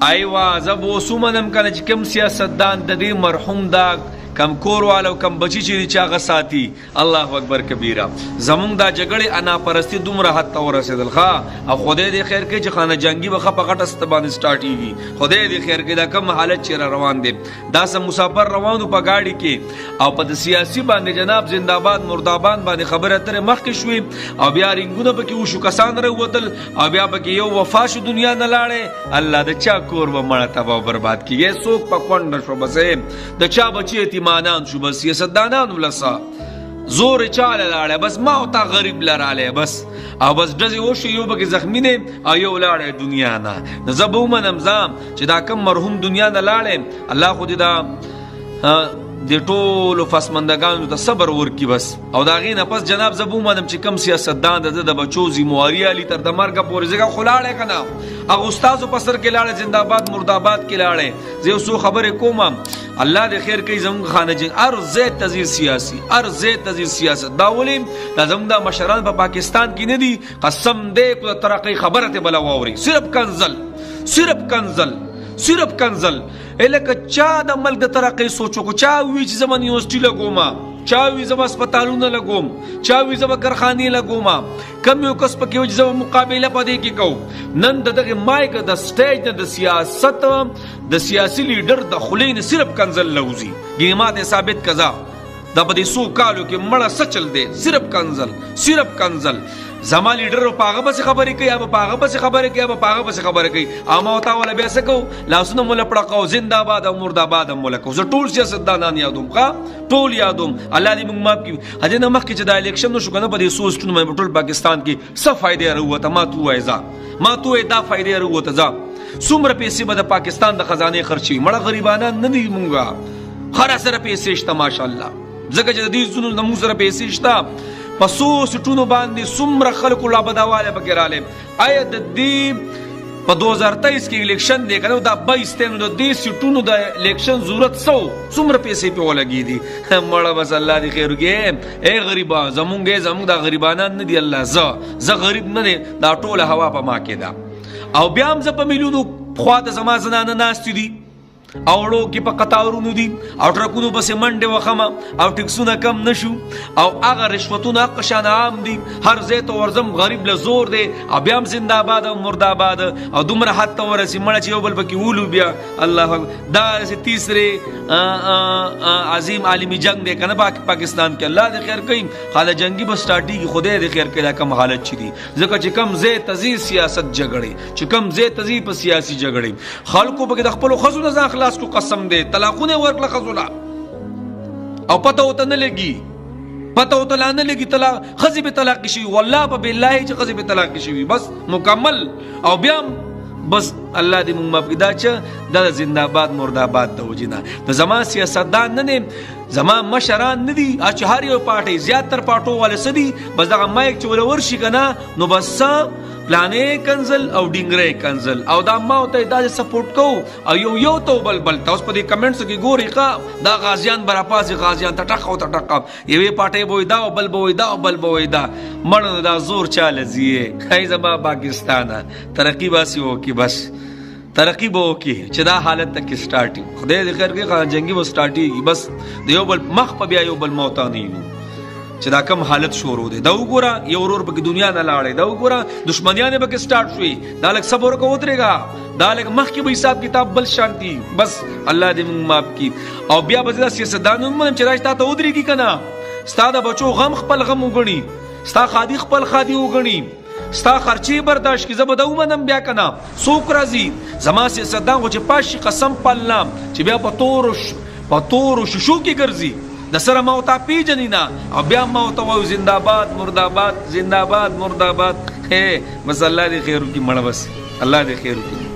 ایوا زبو سومنم کنه چې کم سیاستدان د دې مرحوم دا کم کور والو کم بچی چې چاغه ساتي الله اکبر کبیره زمونږ دا جګړه انا پرستی دومره حد ته ورسېدل ښا او خدای دې خیر کړي چې خانه جنگي به په غټه ست باندې سٹارټيږي خدای دې خیر کړي دا کم حالت چې روان دي دا سم مسافر روانو په گاډي کې او په سیاسي باندې جناب زنده‌باد مرداباد باندې خبره تر مخ کې شوې او بیا رنگونه پکې وشو کسان وروتل او بیا پکې یو وفاش دنیا نه لاړې الله د چا کور و مړه تباہ برباد کیږي څوک په کونډ شو بسې د چا بچی مانان شو بس سیاستدانان ولسا زور چاله لاړه بس ما او تا غریب لراله بس او بس دزي وشو یو بګ زخمی نه او یو لاړه دنیا نه زبو منم زام چې دا کم مرحوم دنیا نه لاړه الله خو دې دا د ټولو فسمندگانو ته صبر ورکی بس او دا غینه پس جناب زبو منم چې کم سیاستدان د بچو ذمہواری علی تر د مرګ پورې زګه خلاړه کنه او استادو پسر کې لاړه زنده‌باد مرداباد کې لاړه زه سو خبره کوم الله دې خیر کوي زموږ خانه جنگ ارزه تزیر سیاسی ارزه تزیر سیاست دا ولیم دا زموږ د مشران په پاکستان کې نه دي قسم دې کو ترقی خبره ته بلا ووري صرف کنزل الکه چا د ملک د ترقی سوچو کو چا وی چې زمون یونیورسيټي لګوما چا وی زما هسپتالونه لګوم چا وی زما کارخانه لګوما کم یو کس پکې وي زما مقابله پدې کې کو نن دغه مایک د سټیج د سیاست د سیاسي لیډر د خلین صرف کنزل لوزي ګیمات ثابت کزا د بده سو کالو کې مړه سچل دی صرف کنزل زما لیډر په هغه بس خبرې کوي یا په هغه بس خبرې کوي یا په هغه بس خبرې کوي اما وتا ولا بیا سکو لاسونه مولا پړقاو زنده‌باد او مرداباد ملک زه ټول سیاستدانان یادوم ټول یادوم الله دې موږ ماف کړي هغه نه مخکې چې د الیکشن نو شو کنه په دې سوستونه مې ټول پاکستان کې څه فائدې وروته ما تو دا فائدې وروته ځا څومره پیسې به د پاکستان د خزانه خرچي مړه غریبانان نه دي مونږه خره سره پیسې شته ماشاءالله ځکه چې د دې زونو د مو سره پیسې شته پسو سټونو باندې څومره خلکو لا بداواله پکراله آیا د دې په 2023 کې الیکشن دی کنه دا 22 تنو د دې سټونو د الیکشن ضرورت څومره پیسې په ولګي دي مړه بس الله دې خیر وکړي اے غریبا زمونږ د غریبانان نه دی الله ز غریب نه دی دا ټوله هوا په ما کې ده او بیا هم ز په مليونو خوا د زما زنانه ناشتي دي او ورو کې په قطارونو دي او ټرکونو بس منډه وخمه او ټیکسونه کم نشو او هغه رشوتونه قشان عام دي هر ځای ته ورزم غریب له زور دی او بیا هم زنده‌باد او مرداباد او دومره حد ته ورسي مړه چې یو بل پکې ولو بیا الله دا تیسره عظیم عالمی جنگ دی کنه پاکستان کې الله دې خیر کوي خاله جنگي بس سٹارټي خدای دې خیر کړي کم حالت چي دي ځکه چې کم زه تزي سیاست جګړې چې کم زه تزي په سیاسي جګړې خلکو په د خپل خزونه ځان خلاص کو قسم دے طلاقونه ورکړه خزولا او پته وته نه لګي طلاق خزي به طلاق شي والله بالله چې خزي به طلاق شي بس مکمل او بیا بس الله دې موږ مفقدا چې د زنده‌باد مرداباد ته وجینا د زما سیاستدان نه زما مشران نه دي چې هر یو پارټي زیاتره پارټو والے سدي بس دغه مایک چې ولور شي کنه نو بس پلانې کنزل او ډینګرې کنزل او دا ما ته دا سپورټ کو او یو ته بل تاسو په دې کمنټس کې ګوري ښا دا غازیان براپاسي غازیان ته ټق یوې پټې بوي دا او بل بوي دا مړ دا زور چاله زیه خای زما پاکستان ترقی باسي وو کی بس ترقی بو کی چې دا حالت تک سٹارټي خدای دې خیر کې جنگي و سٹارټي بس د یو بل مخ په بیا یو بل موت نه چې دا کم حالت شروع دی دا وګوره یو ورور په دنیا نه لاړې دا وګوره دشمنیانه به سٹارټ شوي دا لک صبر کو وترېګا دا لک مخ کې به حساب کتاب بل شانتي بس الله دې موږ ماف کړي او بیا به سیاستدانو موږ چې راځي ته ودرېږي کنه ستاده بچو غم خپل غم وګڼي ستا خادي خپل خادي وګڼي ستا خرچي برداشت کی زبده ومنم بیا کنه سوک راځي زما سیاستدان خو چې پاشي قسم پلم چې بیا په تور ششو کې ګرځي د سره موتا پیجنینا او بیا موتا وو زنده‌باد مرداباد بس الله دې خیر وکړي مړ بس الله دې خیر وکړي